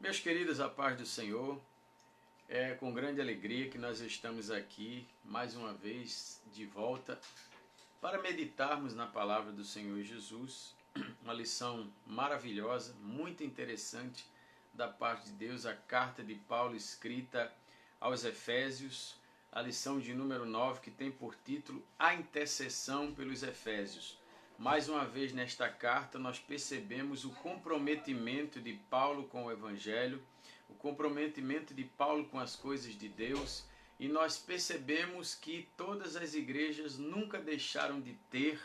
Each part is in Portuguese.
Meus queridos, a paz do Senhor, é com grande alegria que nós estamos aqui mais uma vez de volta para meditarmos na palavra do Senhor Jesus, uma lição maravilhosa, muito interessante da parte de Deus, a carta de Paulo escrita aos Efésios, a lição de número 9, que tem por título A Intercessão pelos Efésios. Mais uma vez nesta carta nós percebemos o comprometimento de Paulo com o Evangelho, o comprometimento de Paulo com as coisas de Deus, e nós percebemos que todas as igrejas nunca deixaram de ter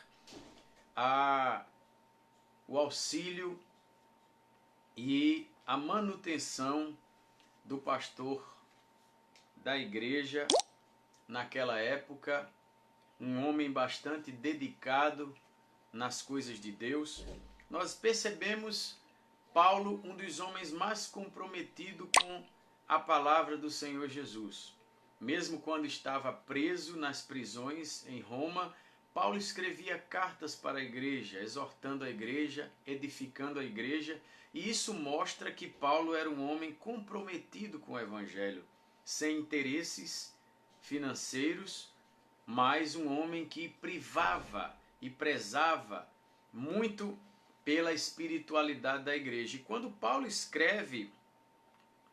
o auxílio e a manutenção do pastor da igreja naquela época, um homem bastante dedicado nas coisas de Deus. Nós percebemos Paulo, um dos homens mais comprometidos com a palavra do Senhor Jesus. Mesmo quando estava preso nas prisões em Roma, Paulo escrevia cartas para a igreja, exortando a igreja, edificando a igreja, e isso mostra que Paulo era um homem comprometido com o Evangelho, sem interesses financeiros, mas um homem que privava e prezava muito pela espiritualidade da igreja. E quando Paulo escreve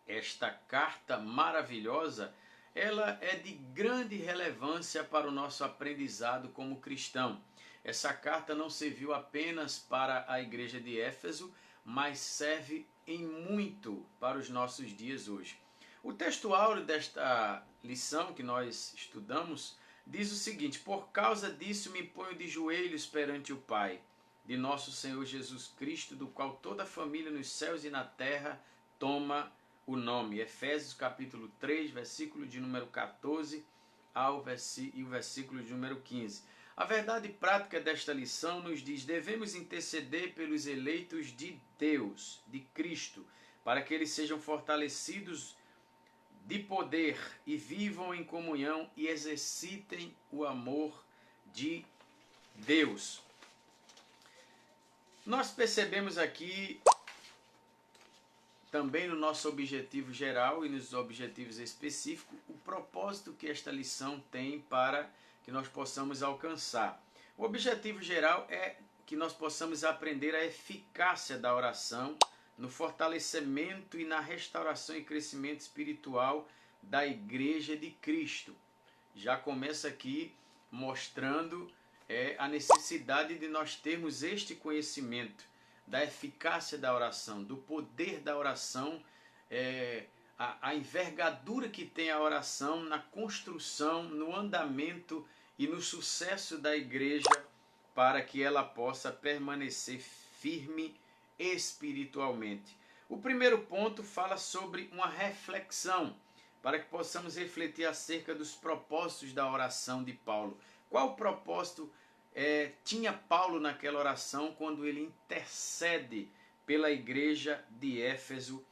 esta carta maravilhosa, ela é de grande relevância para o nosso aprendizado como cristão. Essa carta não serviu apenas para a igreja de Éfeso, mas serve em muito para os nossos dias hoje. O texto áureo desta lição que nós estudamos diz o seguinte: por causa disso me ponho de joelhos perante o Pai, de nosso Senhor Jesus Cristo, do qual toda a família nos céus e na terra toma o nome. Efésios capítulo 3, versículo de número 14 e o versículo de número 15. A verdade prática desta lição nos diz: devemos interceder pelos eleitos de Deus, de Cristo, para que eles sejam fortalecidos de poder e vivam em comunhão e exercitem o amor de Deus. Nós percebemos aqui também no nosso objetivo geral e nos objetivos específicos o propósito que esta lição tem para que nós possamos alcançar. O objetivo geral é que nós possamos aprender a eficácia da oração no fortalecimento e na restauração e crescimento espiritual da Igreja de Cristo. Já começa aqui mostrando a necessidade de nós termos este conhecimento da eficácia da oração, do poder da oração, a envergadura que tem a oração na construção, no andamento e no sucesso da igreja, para que ela possa permanecer firme espiritualmente. O primeiro ponto fala sobre uma reflexão, para que possamos refletir acerca dos propósitos da oração de Paulo. Qual propósito tinha Paulo naquela oração quando ele intercede pela igreja de Éfeso,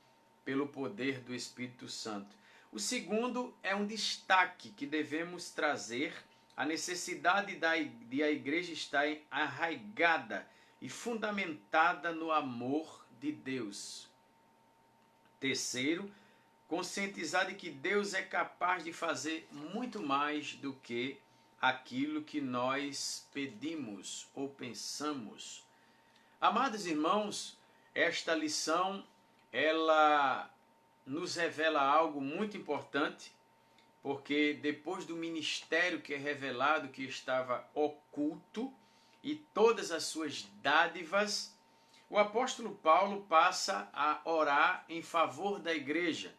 pelo poder do Espírito Santo? O segundo é um destaque que devemos trazer, a necessidade de a igreja estar arraigada e fundamentada no amor de Deus. Terceiro, conscientizar de que Deus é capaz de fazer muito mais do que aquilo que nós pedimos ou pensamos. Amados irmãos, esta lição, ela nos revela algo muito importante, porque depois do ministério que é revelado, que estava oculto, e todas as suas dádivas, o apóstolo Paulo passa a orar em favor da igreja,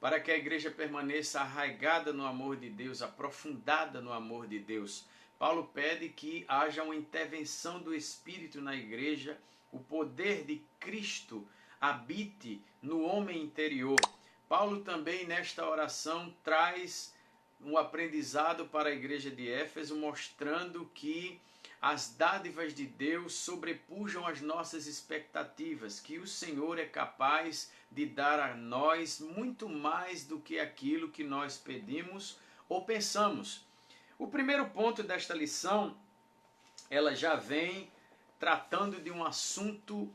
para que a igreja permaneça arraigada no amor de Deus, aprofundada no amor de Deus. Paulo pede que haja uma intervenção do Espírito na igreja, o poder de Cristo habite no homem interior. Paulo também nesta oração traz um aprendizado para a igreja de Éfeso, mostrando que as dádivas de Deus sobrepujam as nossas expectativas, que o Senhor é capaz de dar a nós muito mais do que aquilo que nós pedimos ou pensamos. O primeiro ponto desta lição, ela já vem tratando de um assunto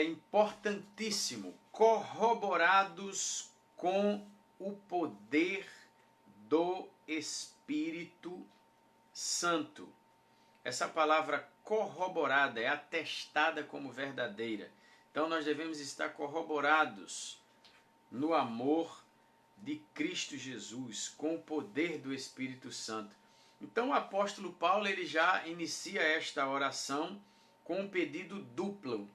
importantíssimo: corroborados com o poder do Espírito Santo. Essa palavra corroborada é atestada como verdadeira. Então nós devemos estar corroborados no amor de Cristo Jesus, com o poder do Espírito Santo. Então o apóstolo Paulo ele já inicia esta oração com um pedido duplo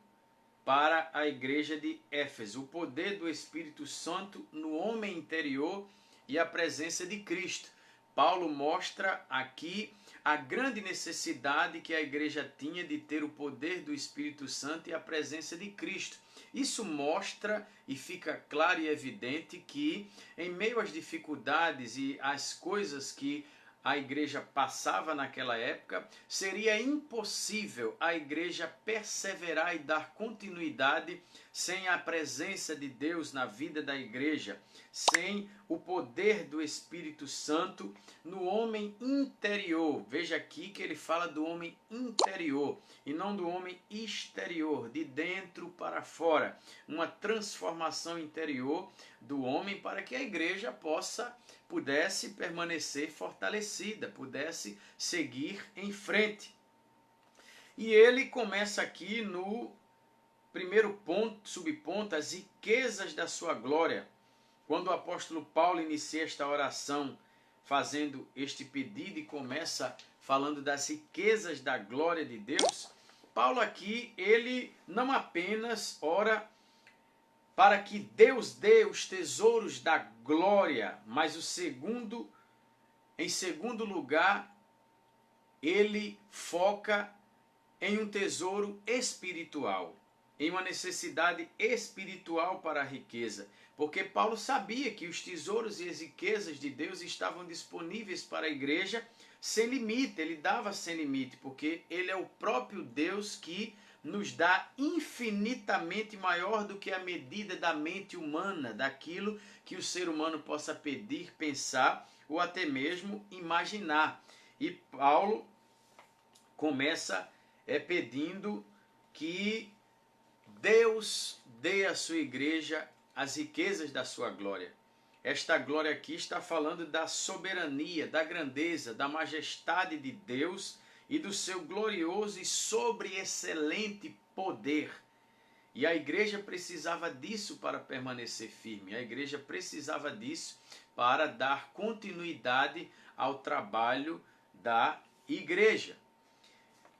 para a igreja de Éfeso: o poder do Espírito Santo no homem interior e a presença de Cristo. Paulo mostra aqui a grande necessidade que a igreja tinha de ter o poder do Espírito Santo e a presença de Cristo. Isso mostra e fica claro e evidente que, em meio às dificuldades e às coisas que a igreja passava naquela época, seria impossível a igreja perseverar e dar continuidade sem a presença de Deus na vida da igreja, sem o poder do Espírito Santo no homem interior. Veja aqui que ele fala do homem interior e não do homem exterior, de dentro para fora. Uma transformação interior do homem para que a igreja pudesse permanecer fortalecida, pudesse seguir em frente. E ele começa aqui no primeiro ponto, subponto, as riquezas da sua glória. Quando o apóstolo Paulo inicia esta oração, fazendo este pedido e começa falando das riquezas da glória de Deus, Paulo aqui, ele não apenas ora para que Deus dê os tesouros da glória, mas em segundo lugar, ele foca em um tesouro espiritual, em uma necessidade espiritual para a riqueza, porque Paulo sabia que os tesouros e as riquezas de Deus estavam disponíveis para a igreja sem limite. Ele dava sem limite, porque ele é o próprio Deus que nos dá infinitamente maior do que a medida da mente humana, daquilo que o ser humano possa pedir, pensar ou até mesmo imaginar. E Paulo começa pedindo que Deus dê à sua igreja as riquezas da sua glória. Esta glória aqui está falando da soberania, da grandeza, da majestade de Deus e do seu glorioso e sobreexcelente poder. E a igreja precisava disso para permanecer firme. A igreja precisava disso para dar continuidade ao trabalho da igreja.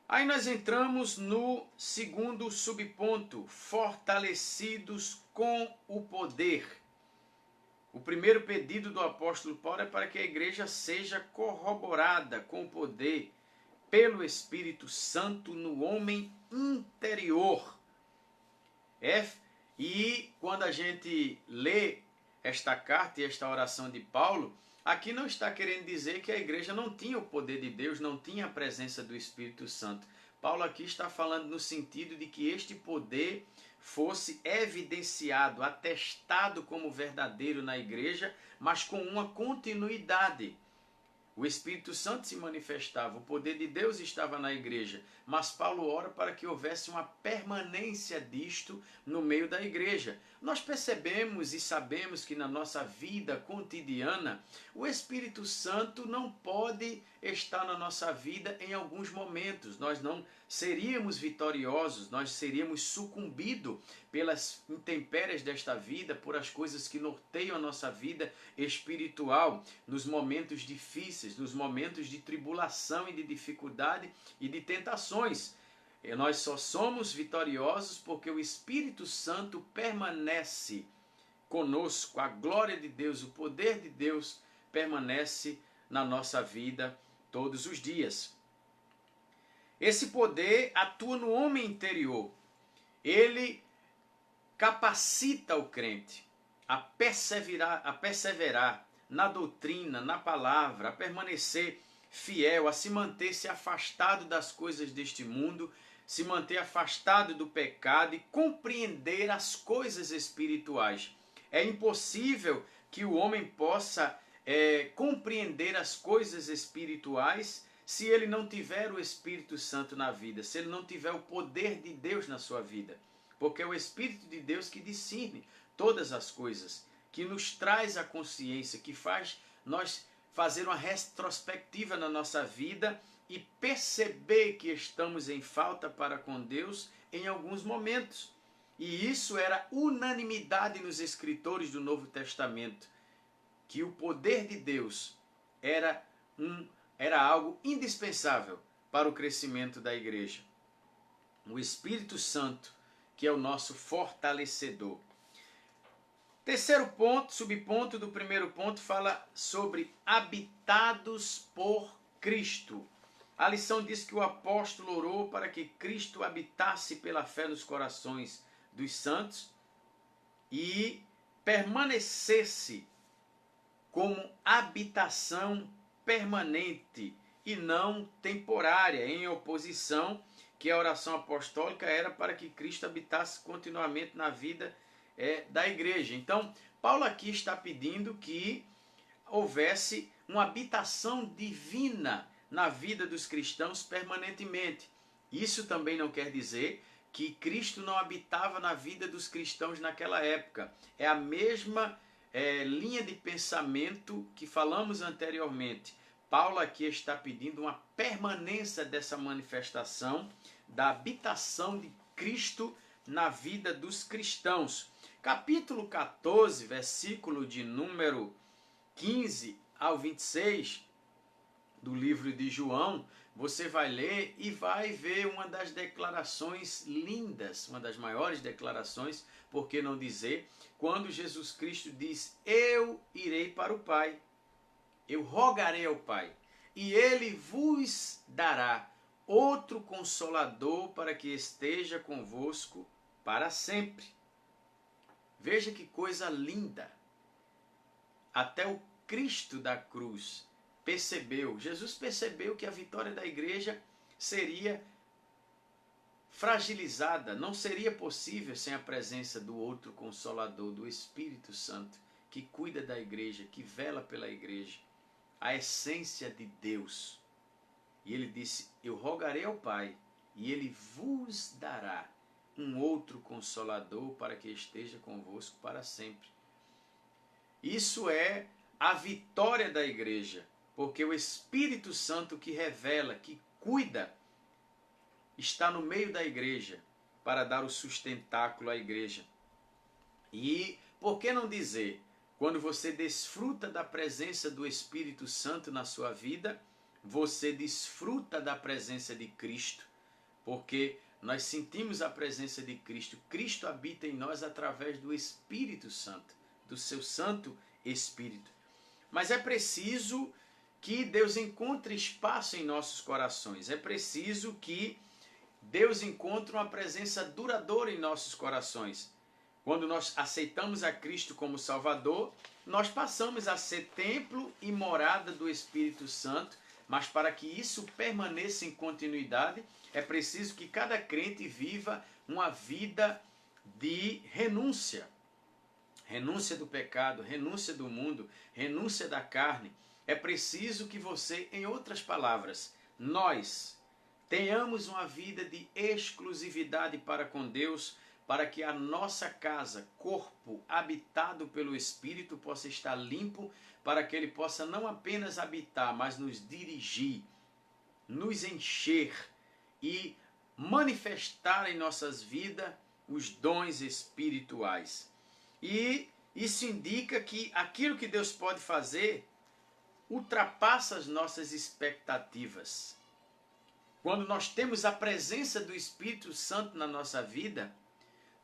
Aí nós entramos no segundo subponto, fortalecidos com o poder. O primeiro pedido do apóstolo Paulo é para que a igreja seja corroborada com o poder pelo Espírito Santo no homem interior. E quando a gente lê esta carta e esta oração de Paulo, aqui não está querendo dizer que a igreja não tinha o poder de Deus, não tinha a presença do Espírito Santo. Paulo aqui está falando no sentido de que este poder fosse evidenciado, atestado como verdadeiro na igreja, mas com uma continuidade. O Espírito Santo se manifestava, o poder de Deus estava na igreja, mas Paulo ora para que houvesse uma permanência disto no meio da igreja. Nós percebemos e sabemos que na nossa vida cotidiana, o Espírito Santo não pode estar na nossa vida em alguns momentos. Nós não seríamos vitoriosos, nós seríamos sucumbidos pelas intempéries desta vida, por as coisas que norteiam a nossa vida espiritual, nos momentos difíceis, nos momentos de tribulação e de dificuldade e de tentações. E nós só somos vitoriosos porque o Espírito Santo permanece conosco, a glória de Deus, o poder de Deus permanece na nossa vida todos os dias. Esse poder atua no homem interior. Ele capacita o crente a perseverar na doutrina, na palavra, a permanecer fiel, a se manter-se afastado das coisas deste mundo, se manter afastado do pecado e compreender as coisas espirituais. É impossível que o homem possa compreender as coisas espirituais se ele não tiver o Espírito Santo na vida, se ele não tiver o poder de Deus na sua vida. porque é o Espírito de Deus que discerne todas as coisas, que nos traz a consciência, que faz nós fazer uma retrospectiva na nossa vida e perceber que estamos em falta para com Deus em alguns momentos. E isso era unanimidade nos escritores do Novo Testamento, que o poder de Deus era algo indispensável para o crescimento da igreja. O Espírito Santo, que é o nosso fortalecedor. Terceiro ponto, subponto do primeiro ponto, fala sobre habitados por Cristo. A lição diz que o apóstolo orou para que Cristo habitasse pela fé nos corações dos santos e permanecesse como habitação permanente e não temporária, em oposição que a oração apostólica era para que Cristo habitasse continuamente na vida da igreja. Então, Paulo aqui está pedindo que houvesse uma habitação divina na vida dos cristãos permanentemente. Isso também não quer dizer que Cristo não habitava na vida dos cristãos naquela época. É a mesma linha de pensamento que falamos anteriormente. Paulo aqui está pedindo uma permanência dessa manifestação da habitação de Cristo na vida dos cristãos. Capítulo 14, versículo de número 15 ao 26 do livro de João, você vai ler e vai ver uma das declarações lindas, uma das maiores declarações, por que não dizer, quando Jesus Cristo diz: eu irei para o Pai, eu rogarei ao Pai, e Ele vos dará outro Consolador para que esteja convosco para sempre. Veja que coisa linda. Até o Cristo da cruz percebeu, Jesus percebeu que a vitória da igreja seria fragilizada, não seria possível sem a presença do outro Consolador, do Espírito Santo, que cuida da igreja, que vela pela igreja, a essência de Deus. E ele disse: eu rogarei ao Pai, e Ele vos dará um outro Consolador para que esteja convosco para sempre. Isso é a vitória da igreja, porque o Espírito Santo que revela, que cuida, está no meio da igreja para dar o sustentáculo à igreja. E por que não dizer, quando você desfruta da presença do Espírito Santo na sua vida, você desfruta da presença de Cristo, porque nós sentimos a presença de Cristo. Cristo habita em nós através do Espírito Santo, do seu Santo Espírito. Mas é preciso que Deus encontre espaço em nossos corações. É preciso que Deus encontre uma presença duradoura em nossos corações. Quando nós aceitamos a Cristo como Salvador, nós passamos a ser templo e morada do Espírito Santo, mas para que isso permaneça em continuidade, é preciso que cada crente viva uma vida de renúncia. Renúncia do pecado, renúncia do mundo, renúncia da carne. É preciso que você, em outras palavras, nós tenhamos uma vida de exclusividade para com Deus, para que a nossa casa, corpo habitado pelo Espírito, possa estar limpo, para que Ele possa não apenas habitar, mas nos dirigir, nos encher e manifestar em nossas vidas os dons espirituais. E isso indica que aquilo que Deus pode fazer ultrapassa as nossas expectativas. Quando nós temos a presença do Espírito Santo na nossa vida,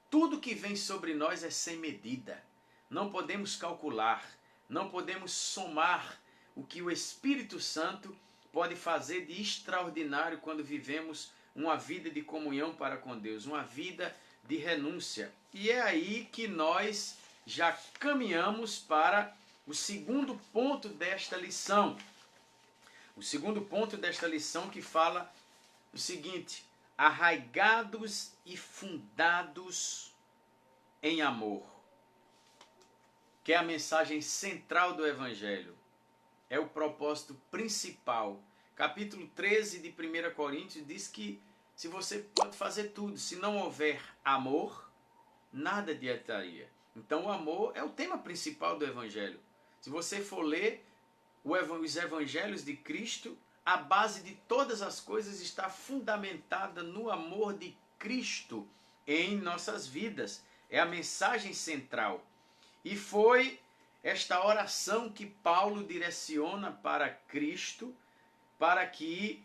tudo que vem sobre nós é sem medida. Não podemos calcular, não podemos somar o que o Espírito Santo pode fazer de extraordinário quando vivemos uma vida de comunhão para com Deus, uma vida de renúncia. E é aí que nós já caminhamos para o segundo ponto desta lição. O segundo ponto desta lição que fala o seguinte: arraigados e fundados em amor. Que é a mensagem central do Evangelho. É o propósito principal. Capítulo 13 de 1 Coríntios diz que se você pode fazer tudo, se não houver amor, nada adiantaria. Então o amor é o tema principal do Evangelho. Se você for ler os Evangelhos de Cristo, a base de todas as coisas está fundamentada no amor de Cristo em nossas vidas. É a mensagem central. E foi esta oração que Paulo direciona para Cristo, para que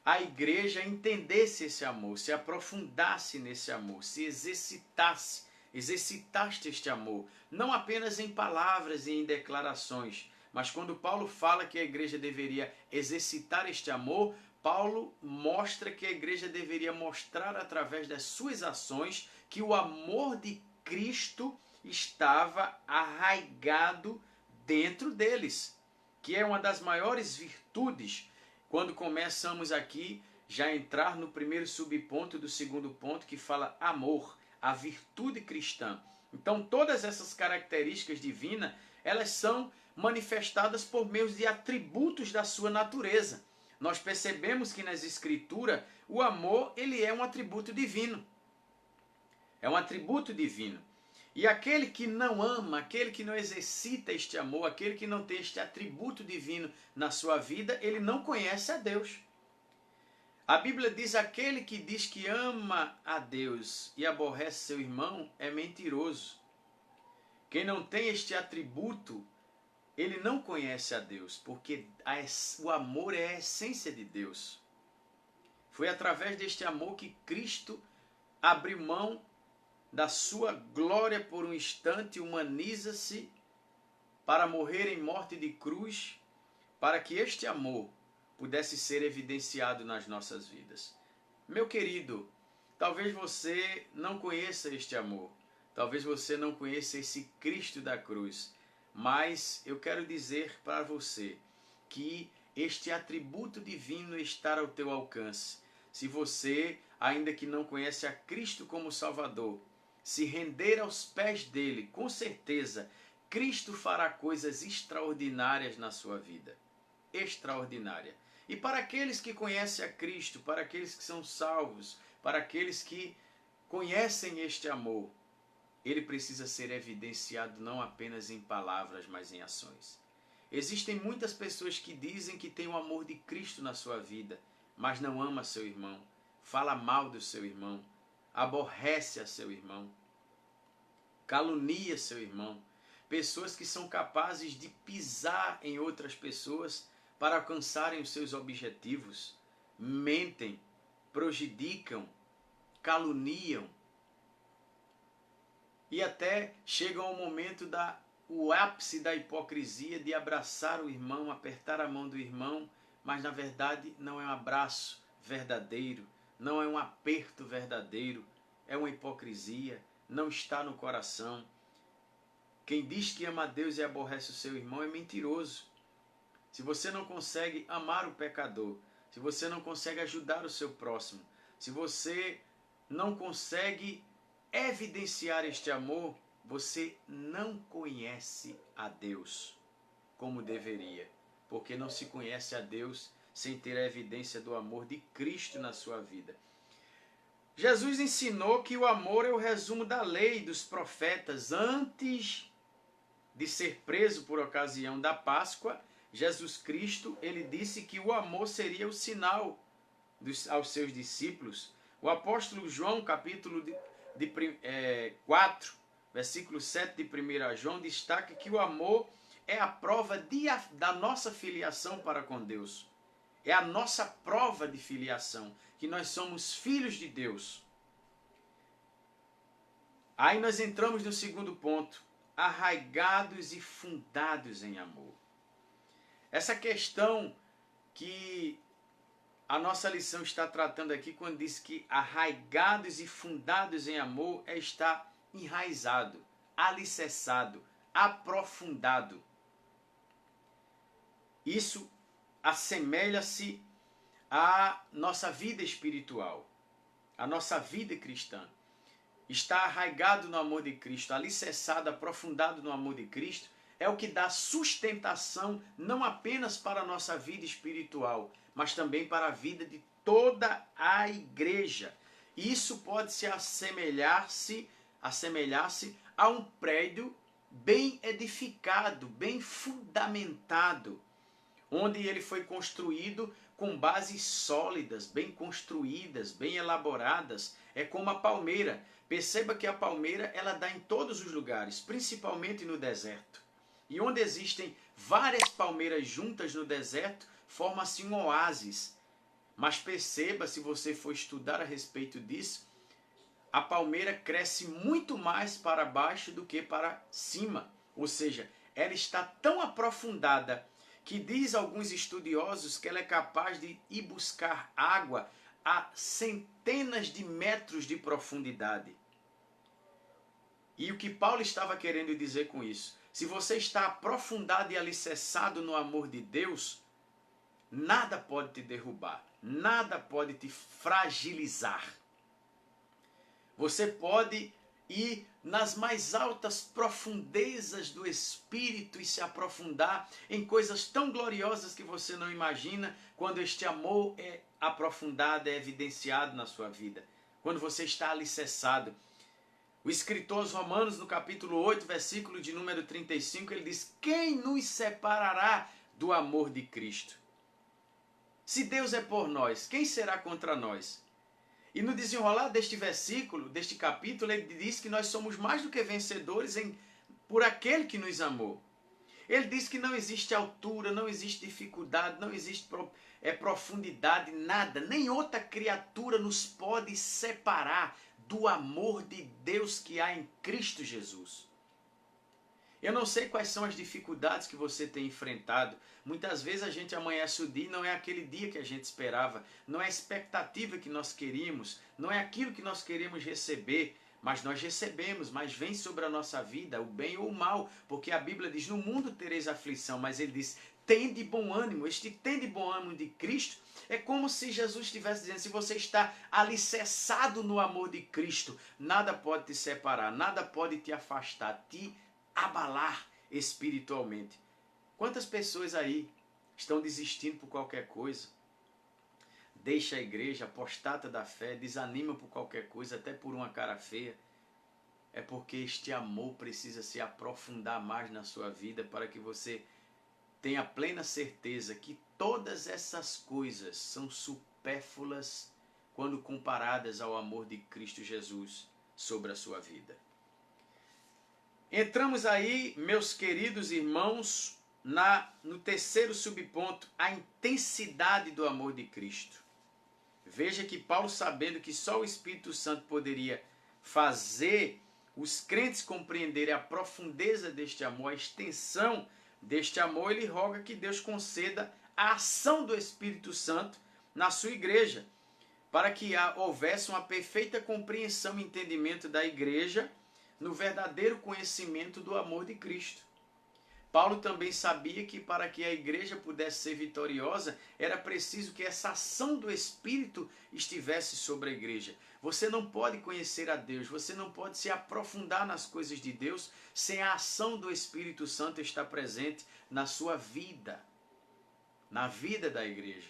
a igreja entendesse esse amor, se aprofundasse nesse amor, se exercitasse este amor, não apenas em palavras e em declarações, mas quando Paulo fala que a igreja deveria exercitar este amor, Paulo mostra que a igreja deveria mostrar através das suas ações que o amor de Cristo estava arraigado dentro deles, que é uma das maiores virtudes. Quando começamos aqui, já entrar no primeiro subponto do segundo ponto, que fala amor, a virtude cristã. Então todas essas características divinas, elas são manifestadas por meio de atributos da sua natureza. Nós percebemos que nas Escrituras, o amor, ele é um atributo divino. É um atributo divino. E aquele que não ama, aquele que não exercita este amor, aquele que não tem este atributo divino na sua vida, ele não conhece a Deus. A Bíblia diz: aquele que diz que ama a Deus e aborrece seu irmão é mentiroso. Quem não tem este atributo, ele não conhece a Deus, porque o amor é a essência de Deus. Foi através deste amor que Cristo abriu mão da sua glória por um instante, humaniza-se para morrer em morte de cruz, para que este amor pudesse ser evidenciado nas nossas vidas. Meu querido, talvez você não conheça este amor, talvez você não conheça esse Cristo da cruz, mas eu quero dizer para você que este atributo divino está ao teu alcance. Se você, ainda que não conhece a Cristo como Salvador, se render aos pés dele, com certeza, Cristo fará coisas extraordinárias na sua vida. Extraordinária. E para aqueles que conhecem a Cristo, para aqueles que são salvos, para aqueles que conhecem este amor, ele precisa ser evidenciado não apenas em palavras, mas em ações. Existem muitas pessoas que dizem que têm o amor de Cristo na sua vida, mas não ama seu irmão, fala mal do seu irmão, aborrece a seu irmão, calunia seu irmão. Pessoas que são capazes de pisar em outras pessoas para alcançarem os seus objetivos, mentem, prejudicam, caluniam e até chegam ao momento o ápice da hipocrisia de abraçar o irmão, apertar a mão do irmão, mas na verdade não é um abraço verdadeiro, não é um aperto verdadeiro, é uma hipocrisia, não está no coração. Quem diz que ama a Deus e aborrece o seu irmão é mentiroso. Se você não consegue amar o pecador, se você não consegue ajudar o seu próximo, se você não consegue evidenciar este amor, você não conhece a Deus como deveria, porque não se conhece a Deus sem ter a evidência do amor de Cristo na sua vida. Jesus ensinou que o amor é o resumo da lei e dos profetas. Antes de ser preso por ocasião da Páscoa, Jesus Cristo, ele disse que o amor seria o sinal aos seus discípulos. O apóstolo João, capítulo 4, versículo 7 de 1 João, destaca que o amor é a prova da nossa filiação para com Deus. É a nossa prova de filiação, que nós somos filhos de Deus. Aí nós entramos no segundo ponto, arraigados e fundados em amor. Essa questão que a nossa lição está tratando aqui, quando diz que arraigados e fundados em amor, é estar enraizado, alicerçado, aprofundado. Isso assemelha-se à nossa vida espiritual, à nossa vida cristã. Está arraigado no amor de Cristo, alicerçado, aprofundado no amor de Cristo, é o que dá sustentação não apenas para a nossa vida espiritual, mas também para a vida de toda a igreja. Isso pode se assemelhar-se assemelhar-se a um prédio bem edificado, bem fundamentado, onde ele foi construído com bases sólidas, bem construídas, bem elaboradas. É como a palmeira. Perceba que a palmeira ela dá em todos os lugares, principalmente no deserto. E onde existem várias palmeiras juntas no deserto, forma-se um oásis. Mas perceba, se você for estudar a respeito disso, a palmeira cresce muito mais para baixo do que para cima. Ou seja, ela está tão aprofundada que diz alguns estudiosos que ela é capaz de ir buscar água a centenas de metros de profundidade. E o que Paulo estava querendo dizer com isso? Se você está aprofundado e alicerçado no amor de Deus, nada pode te derrubar, nada pode te fragilizar. Você pode ir nas mais altas profundezas do Espírito e se aprofundar em coisas tão gloriosas que você não imagina quando este amor é aprofundado, é evidenciado na sua vida. Quando você está alicerçado. O escritor aos Romanos, no capítulo 8, versículo de número 35, ele diz: quem nos separará do amor de Cristo? Se Deus é por nós, quem será contra nós? E no desenrolar deste versículo, deste capítulo, ele diz que nós somos mais do que vencedores por aquele que nos amou. Ele diz que não existe altura, não existe dificuldade, não existe profundidade, nada, nem outra criatura nos pode separar do amor de Deus que há em Cristo Jesus. Eu não sei quais são as dificuldades que você tem enfrentado. Muitas vezes a gente amanhece o dia e não é aquele dia que a gente esperava, não é a expectativa que nós queríamos, não é aquilo que nós queremos receber, mas nós recebemos, mas vem sobre a nossa vida o bem ou o mal, porque a Bíblia diz, no mundo tereis aflição, mas ele diz, tende bom ânimo. Este tende bom ânimo de Cristo é como se Jesus estivesse dizendo, se você está alicerçado no amor de Cristo, nada pode te separar, nada pode te afastar, te abalar espiritualmente. Quantas pessoas aí estão desistindo por qualquer coisa? Deixa a igreja, apostata da fé, desanima por qualquer coisa, até por uma cara feia. É porque este amor precisa se aprofundar mais na sua vida para que você tenha plena certeza que todas essas coisas são supérfluas quando comparadas ao amor de Cristo Jesus sobre a sua vida. Entramos aí, meus queridos irmãos, no terceiro subponto, a intensidade do amor de Cristo. Veja que Paulo, sabendo que só o Espírito Santo poderia fazer os crentes compreenderem a profundeza deste amor, a extensão deste amor, ele roga que Deus conceda a ação do Espírito Santo na sua igreja, para que houvesse uma perfeita compreensão e entendimento da igreja no verdadeiro conhecimento do amor de Cristo. Paulo também sabia que para que a igreja pudesse ser vitoriosa, era preciso que essa ação do Espírito estivesse sobre a igreja. Você não pode conhecer a Deus, você não pode se aprofundar nas coisas de Deus sem a ação do Espírito Santo estar presente na sua vida, na vida da igreja.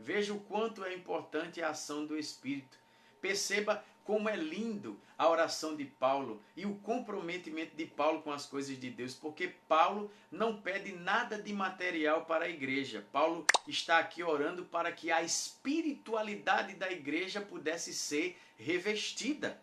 Veja o quanto é importante a ação do Espírito. Perceba como é lindo a oração de Paulo e o comprometimento de Paulo com as coisas de Deus, porque Paulo não pede nada de material para a igreja. Paulo está aqui orando para que a espiritualidade da igreja pudesse ser revestida.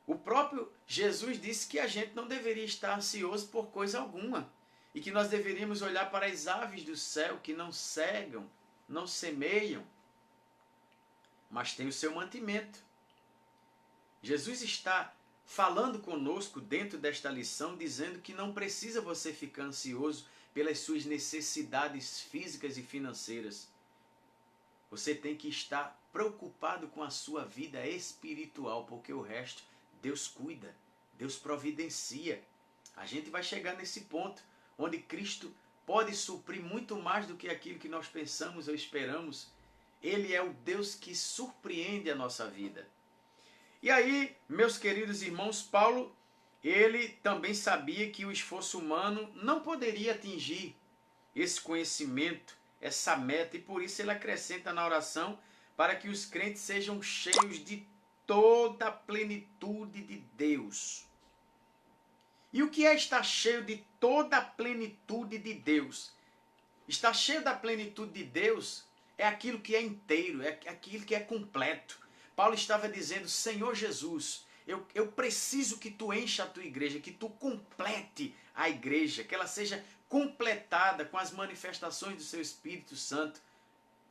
O próprio Jesus disse que a gente não deveria estar ansioso por coisa alguma e que nós deveríamos olhar para as aves do céu que não cegam, não semeiam, mas tem o seu mantimento. Jesus está falando conosco dentro desta lição, dizendo que não precisa você ficar ansioso pelas suas necessidades físicas e financeiras. Você tem que estar preocupado com a sua vida espiritual, porque o resto Deus cuida, Deus providencia. A gente vai chegar nesse ponto onde Cristo pode suprir muito mais do que aquilo que nós pensamos ou esperamos. Ele é o Deus que surpreende a nossa vida. E aí, meus queridos irmãos, Paulo, ele também sabia que o esforço humano não poderia atingir esse conhecimento, essa meta, e por isso ele acrescenta na oração para que os crentes sejam cheios de toda a plenitude de Deus. E o que é estar cheio de toda a plenitude de Deus? Estar cheio da plenitude de Deus é aquilo que é inteiro, é aquilo que é completo. Paulo estava dizendo, Senhor Jesus, eu preciso que tu encha a tua igreja, que tu complete a igreja, que ela seja completada com as manifestações do seu Espírito Santo,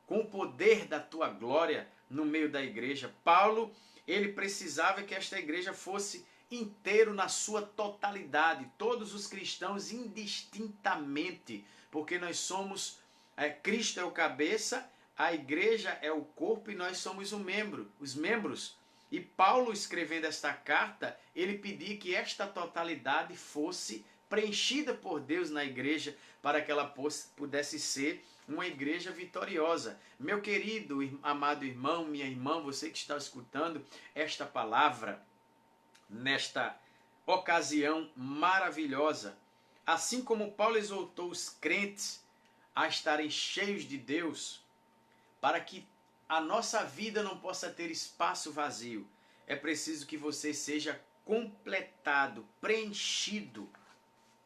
com o poder da tua glória no meio da igreja. Paulo, ele precisava que esta igreja fosse inteiro na sua totalidade, todos os cristãos indistintamente, porque nós somos, Cristo é o cabeça, a igreja é o corpo e nós somos os membros. E Paulo, escrevendo esta carta, ele pedia que esta totalidade fosse preenchida por Deus na igreja, para que ela pudesse ser uma igreja vitoriosa. Meu querido, amado irmão, minha irmã, você que está escutando esta palavra, nesta ocasião maravilhosa, assim como Paulo exortou os crentes a estarem cheios de Deus, para que a nossa vida não possa ter espaço vazio, é preciso que você seja completado, preenchido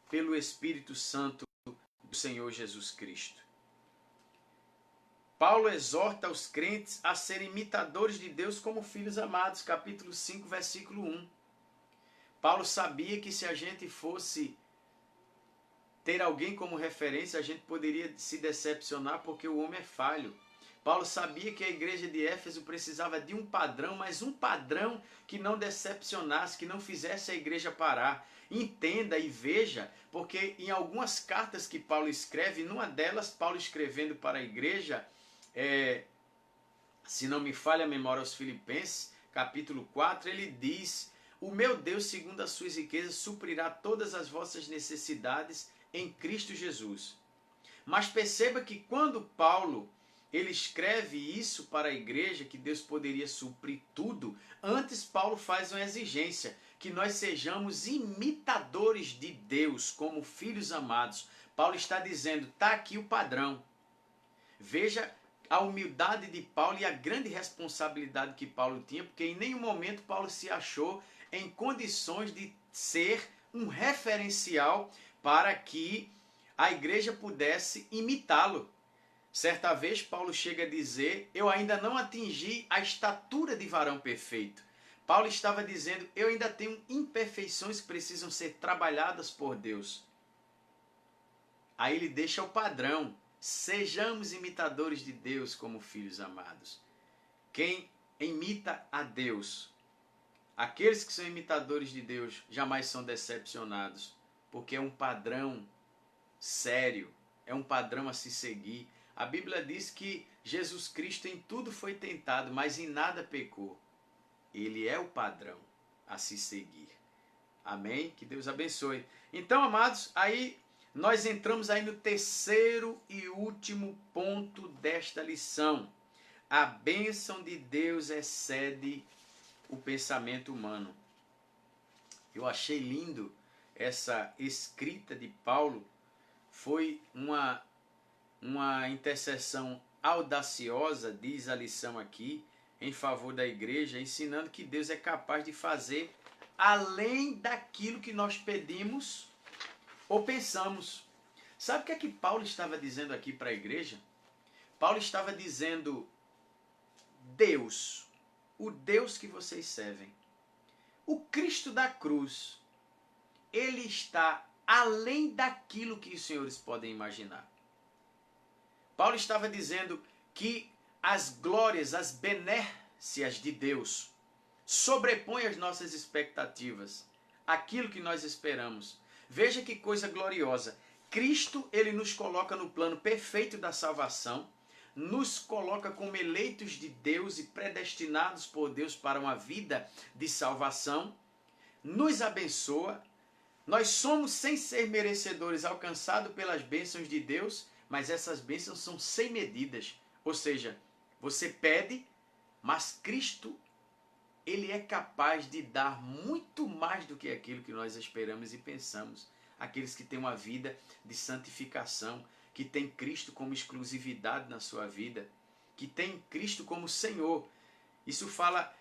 pelo Espírito Santo do Senhor Jesus Cristo. Paulo exorta os crentes a serem imitadores de Deus como filhos amados, capítulo 5, versículo 1. Paulo sabia que se a gente fosse ter alguém como referência, a gente poderia se decepcionar porque o homem é falho. Paulo sabia que a igreja de Éfeso precisava de um padrão, mas um padrão que não decepcionasse, que não fizesse a igreja parar. Entenda e veja, porque em algumas cartas que Paulo escreve, numa delas, Paulo escrevendo para a igreja, se não me falha a memória aos Filipenses, capítulo 4, ele diz, o meu Deus, segundo as suas riquezas, suprirá todas as vossas necessidades em Cristo Jesus. Mas perceba que quando Paulo ele escreve isso para a igreja, que Deus poderia suprir tudo, antes Paulo faz uma exigência, que nós sejamos imitadores de Deus, como filhos amados. Paulo está dizendo, está aqui o padrão. Veja a humildade de Paulo e a grande responsabilidade que Paulo tinha, porque em nenhum momento Paulo se achou em condições de ser um referencial para que a igreja pudesse imitá-lo. Certa vez Paulo chega a dizer, eu ainda não atingi a estatura de varão perfeito. Paulo estava dizendo, eu ainda tenho imperfeições que precisam ser trabalhadas por Deus. Aí ele deixa o padrão, sejamos imitadores de Deus como filhos amados. Quem imita a Deus, aqueles que são imitadores de Deus jamais são decepcionados, porque é um padrão sério, é um padrão a se seguir. A Bíblia diz que Jesus Cristo em tudo foi tentado, mas em nada pecou. Ele é o padrão a se seguir. Amém? Que Deus abençoe. Então, amados, aí nós entramos aí no terceiro e último ponto desta lição. A bênção de Deus excede o pensamento humano. Eu achei lindo essa escrita de Paulo. Foi uma intercessão audaciosa, diz a lição aqui, em favor da igreja, ensinando que Deus é capaz de fazer além daquilo que nós pedimos ou pensamos. Sabe o que é que Paulo estava dizendo aqui para a igreja? Paulo estava dizendo, Deus, o Deus que vocês servem, o Cristo da cruz, ele está além daquilo que os senhores podem imaginar. Paulo estava dizendo que as glórias, as benécias de Deus sobrepõem as nossas expectativas, aquilo que nós esperamos. Veja que coisa gloriosa. Cristo, ele nos coloca no plano perfeito da salvação, nos coloca como eleitos de Deus e predestinados por Deus para uma vida de salvação, nos abençoa. Nós somos, sem ser merecedores, alcançados pelas bênçãos de Deus, mas essas bênçãos são sem medidas. Ou seja, você pede, mas Cristo, ele é capaz de dar muito mais do que aquilo que nós esperamos e pensamos. Aqueles que têm uma vida de santificação, que têm Cristo como exclusividade na sua vida, que têm Cristo como Senhor. Isso fala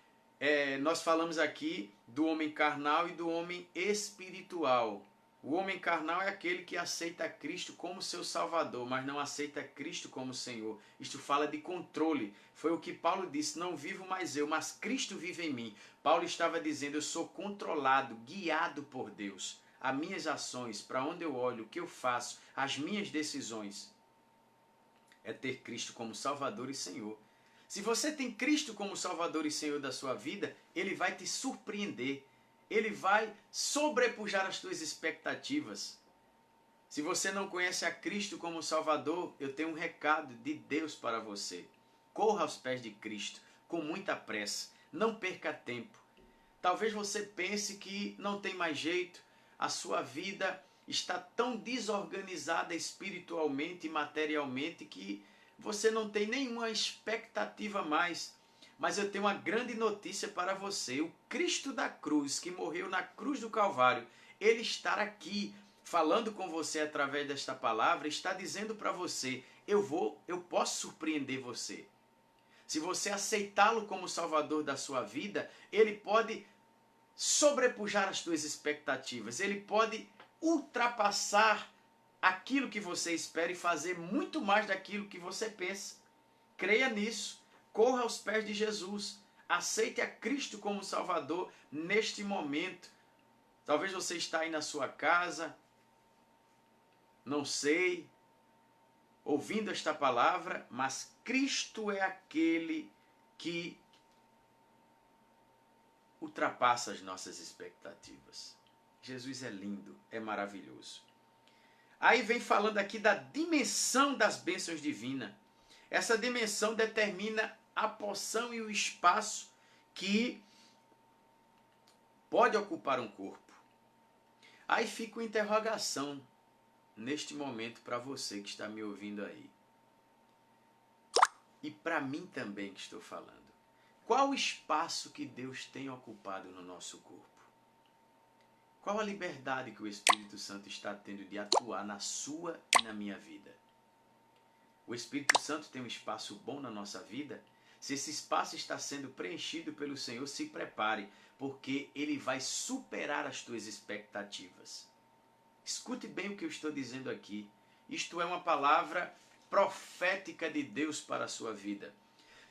nós falamos aqui do homem carnal e do homem espiritual. O homem carnal é aquele que aceita Cristo como seu Salvador, mas não aceita Cristo como Senhor. Isto fala de controle. Foi o que Paulo disse, não vivo mais eu, mas Cristo vive em mim. Paulo estava dizendo, eu sou controlado, guiado por Deus. As minhas ações, para onde eu olho, o que eu faço, as minhas decisões, é ter Cristo como Salvador e Senhor. Se você tem Cristo como Salvador e Senhor da sua vida, Ele vai te surpreender. Ele vai sobrepujar as tuas expectativas. Se você não conhece a Cristo como Salvador, eu tenho um recado de Deus para você. Corra aos pés de Cristo, com muita pressa. Não perca tempo. Talvez você pense que não tem mais jeito, a sua vida está tão desorganizada espiritualmente e materialmente que você não tem nenhuma expectativa mais. Mas eu tenho uma grande notícia para você. O Cristo da cruz, que morreu na cruz do Calvário, Ele está aqui falando com você através desta palavra, está dizendo para você, eu posso surpreender você. Se você aceitá-lo como Salvador da sua vida, Ele pode sobrepujar as tuas expectativas. Ele pode ultrapassar aquilo que você espera e fazer muito mais daquilo que você pensa. Creia nisso. Corra aos pés de Jesus. Aceite a Cristo como Salvador neste momento. Talvez você está aí na sua casa, não sei, ouvindo esta palavra, mas Cristo é aquele que ultrapassa as nossas expectativas. Jesus é lindo, é maravilhoso. Aí vem falando aqui da dimensão das bênçãos divinas. Essa dimensão determina a porção e o espaço que pode ocupar um corpo. Aí fica uma interrogação neste momento para você que está me ouvindo aí. E para mim também que estou falando. Qual o espaço que Deus tem ocupado no nosso corpo? Qual a liberdade que o Espírito Santo está tendo de atuar na sua e na minha vida? O Espírito Santo tem um espaço bom na nossa vida? Se esse espaço está sendo preenchido pelo Senhor, se prepare, porque Ele vai superar as tuas expectativas. Escute bem o que eu estou dizendo aqui. Isto é uma palavra profética de Deus para a sua vida.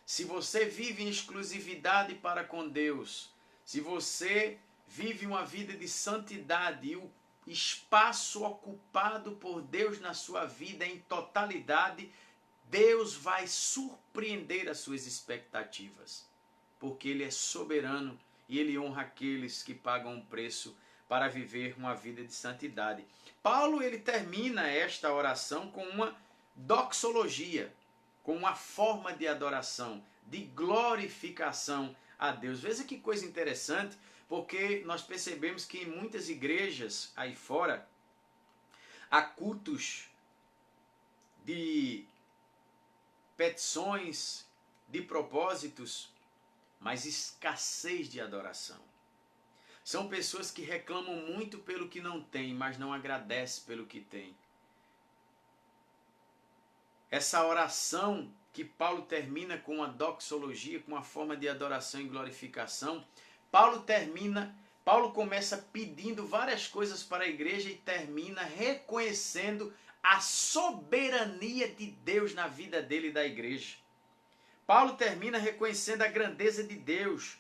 Se você vive em exclusividade para com Deus, se você vive uma vida de santidade e o espaço ocupado por Deus na sua vida em totalidade, Deus vai surpreender as suas expectativas, porque Ele é soberano e Ele honra aqueles que pagam um preço para viver uma vida de santidade. Paulo ele termina esta oração com uma doxologia, com uma forma de adoração, de glorificação a Deus. Veja que coisa interessante, porque nós percebemos que em muitas igrejas aí fora há cultos de petições, de propósitos, mas escassez de adoração. São pessoas que reclamam muito pelo que não tem, mas não agradecem pelo que tem. Essa oração que Paulo termina com uma doxologia, com uma forma de adoração e glorificação, Paulo começa pedindo várias coisas para a igreja e termina reconhecendo a soberania de Deus na vida dele e da igreja. Paulo termina reconhecendo a grandeza de Deus,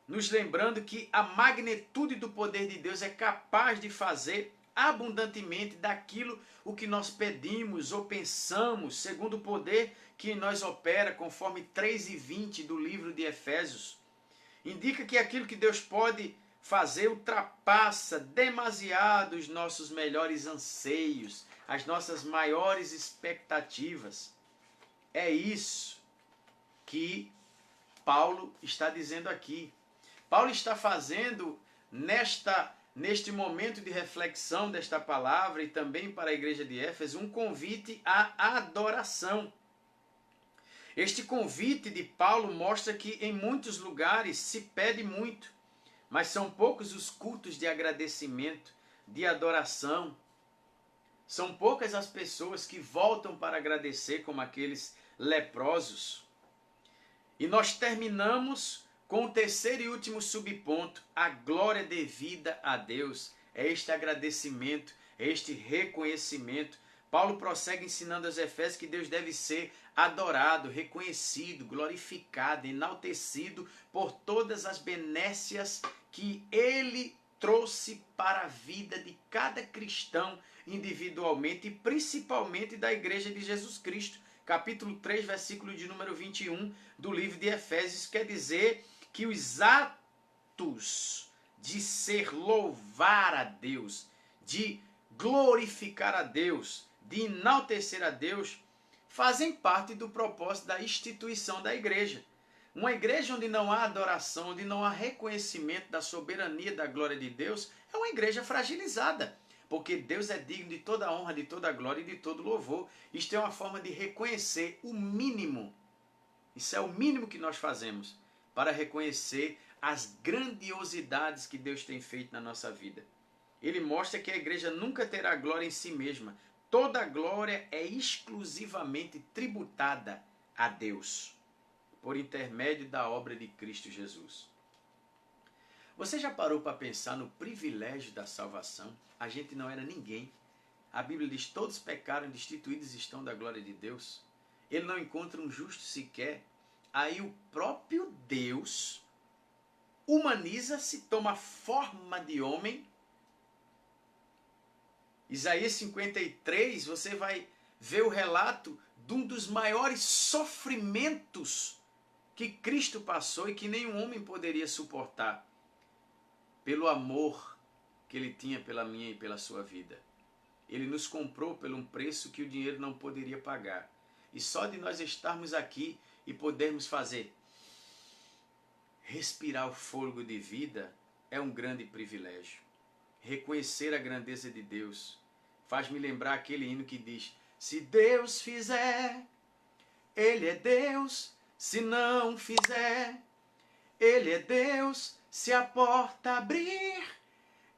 nos lembrando que a magnitude do poder de Deus é capaz de fazer abundantemente daquilo o que nós pedimos ou pensamos, segundo o poder que em nós opera, conforme 3:20 do livro de Efésios. Indica que aquilo que Deus pode fazer ultrapassa demasiado os nossos melhores anseios, as nossas maiores expectativas. É isso que Paulo está dizendo aqui. Paulo está fazendo neste momento de reflexão desta palavra e também para a igreja de Éfeso um convite à adoração. Este convite de Paulo mostra que em muitos lugares se pede muito, mas são poucos os cultos de agradecimento, de adoração. São poucas as pessoas que voltam para agradecer, como aqueles leprosos. E nós terminamos com o terceiro e último subponto, a glória devida a Deus. É este agradecimento, é este reconhecimento. Paulo prossegue ensinando aos Efésios que Deus deve ser adorado, reconhecido, glorificado, enaltecido por todas as benécias que ele trouxe para a vida de cada cristão individualmente e principalmente da Igreja de Jesus Cristo. Capítulo 3, versículo de número 21 do livro de Efésios, quer dizer que os atos de ser louvar a Deus, de glorificar a Deus, de enaltecer a Deus, fazem parte do propósito da instituição da igreja. Uma igreja onde não há adoração, onde não há reconhecimento da soberania da glória de Deus, é uma igreja fragilizada. Porque Deus é digno de toda a honra, de toda a glória e de todo louvor. Isto é uma forma de reconhecer o mínimo. Isso é o mínimo que nós fazemos para reconhecer as grandiosidades que Deus tem feito na nossa vida. Ele mostra que a igreja nunca terá glória em si mesma. Toda a glória é exclusivamente tributada a Deus, por intermédio da obra de Cristo Jesus. Você já parou para pensar no privilégio da salvação? A gente não era ninguém. A Bíblia diz, todos pecaram e destituídos estão da glória de Deus. Ele não encontra um justo sequer. Aí o próprio Deus humaniza-se, toma forma de homem. Isaías 53, você vai ver o relato de um dos maiores sofrimentos que Cristo passou e que nenhum homem poderia suportar, pelo amor que ele tinha pela minha e pela sua vida. Ele nos comprou por um preço que o dinheiro não poderia pagar. E só de nós estarmos aqui e podermos fazer, respirar o fôlego de vida, é um grande privilégio. Reconhecer a grandeza de Deus faz-me lembrar aquele hino que diz, se Deus fizer, Ele é Deus, se não fizer, Ele é Deus, se a porta abrir,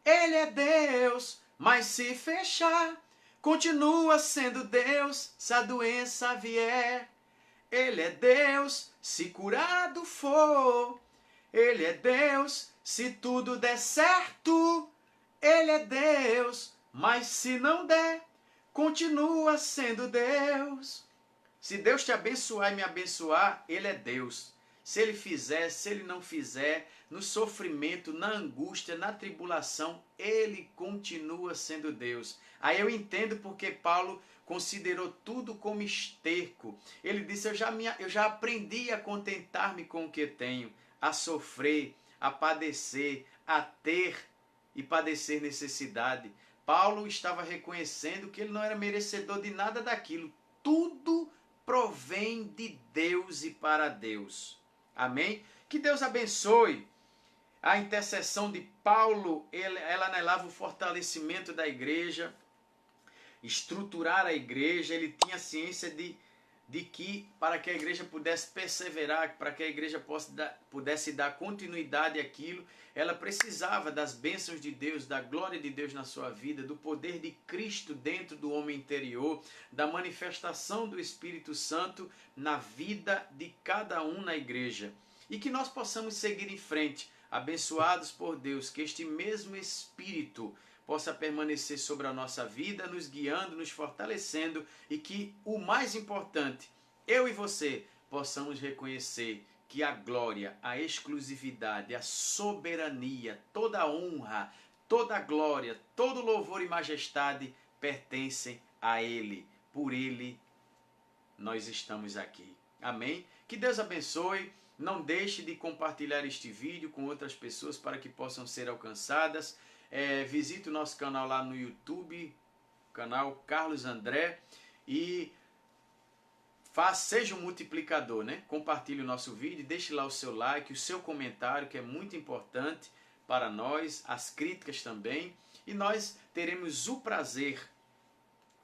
Ele é Deus, mas se fechar, continua sendo Deus, se a doença vier. Ele é Deus, se curado for, Ele é Deus, se tudo der certo, Ele é Deus, mas se não der, continua sendo Deus. Se Deus te abençoar e me abençoar, Ele é Deus. Se Ele fizer, se Ele não fizer, no sofrimento, na angústia, na tribulação, Ele continua sendo Deus. Aí eu entendo porque Paulo considerou tudo como esterco. Ele disse, eu já aprendi a contentar-me com o que tenho, a sofrer, a padecer, a ter e padecer necessidade. Paulo estava reconhecendo que ele não era merecedor de nada daquilo. Tudo provém de Deus e para Deus. Amém? Que Deus abençoe a intercessão de Paulo. Ela anelava o fortalecimento da igreja, estruturar a igreja. Ele tinha ciência de que para que a igreja pudesse perseverar, para que a igreja pudesse dar continuidade àquilo, ela precisava das bênçãos de Deus, da glória de Deus na sua vida, do poder de Cristo dentro do homem interior, da manifestação do Espírito Santo na vida de cada um na igreja. E que nós possamos seguir em frente, abençoados por Deus, que este mesmo Espírito possa permanecer sobre a nossa vida, nos guiando, nos fortalecendo e que, o mais importante, eu e você possamos reconhecer que a glória, a exclusividade, a soberania, toda a honra, toda a glória, todo louvor e majestade pertencem a Ele. Por Ele nós estamos aqui. Amém? Que Deus abençoe. Não deixe de compartilhar este vídeo com outras pessoas para que possam ser alcançadas. Visite o nosso canal lá no YouTube, canal Carlos André, e seja um multiplicador, né? Compartilhe o nosso vídeo, deixe lá o seu like, o seu comentário, que é muito importante para nós, as críticas também, e nós teremos o prazer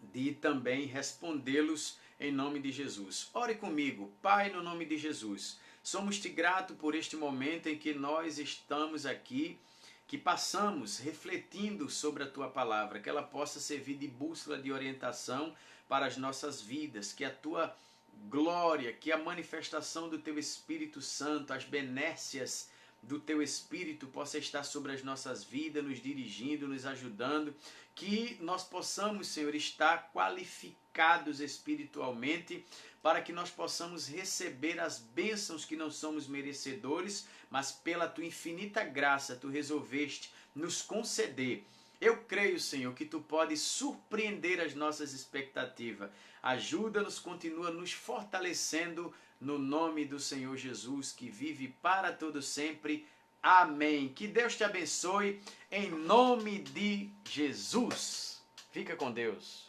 de também respondê-los em nome de Jesus. Ore comigo. Pai, no nome de Jesus, somos-te grato por este momento em que nós estamos aqui, que passamos refletindo sobre a Tua palavra, que ela possa servir de bússola de orientação para as nossas vidas, que a Tua glória, que a manifestação do Teu Espírito Santo, as benécias do Teu Espírito possa estar sobre as nossas vidas, nos dirigindo, nos ajudando, que nós possamos, Senhor, estar qualificados espiritualmente para que nós possamos receber as bênçãos que não somos merecedores, mas pela Tua infinita graça Tu resolveste nos conceder. Eu creio, Senhor, que Tu podes surpreender as nossas expectativas. Ajuda-nos, continua nos fortalecendo no nome do Senhor Jesus, que vive para todo sempre. Amém. Que Deus te abençoe em nome de Jesus. Fica com Deus.